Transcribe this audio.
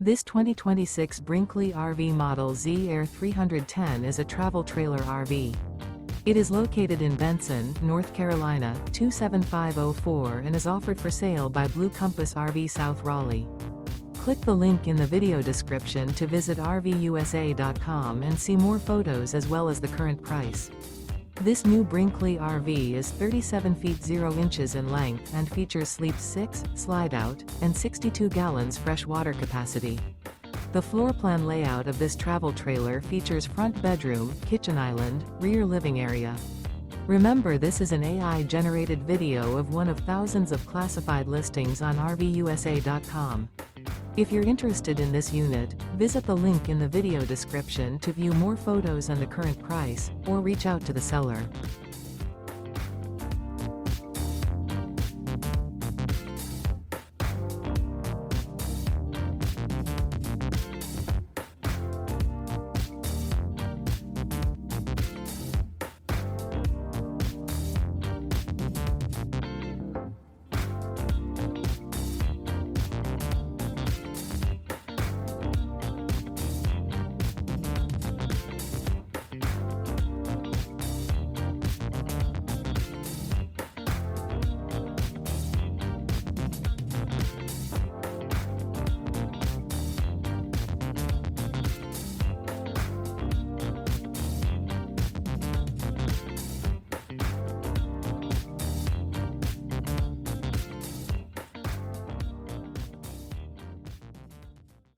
This 2026 Brinkley RV Model Z Air 310 is a travel trailer RV. It is located in Benson, North Carolina, 27504 and is offered for sale by Blue Compass RV South Raleigh. Click the link in the video description to visit RVUSA.com and see more photos as well as the current price. This new Brinkley RV is 37 feet 0 inches in length and features sleep 6, slide-out, and 62 gallons fresh water capacity. The floor plan layout of this travel trailer features front bedroom, kitchen island, rear living area. Remember, this is an AI-generated video of one of thousands of classified listings on RVUSA.com. If you're interested in this unit, visit the link in the video description to view more photos and the current price, or reach out to the seller.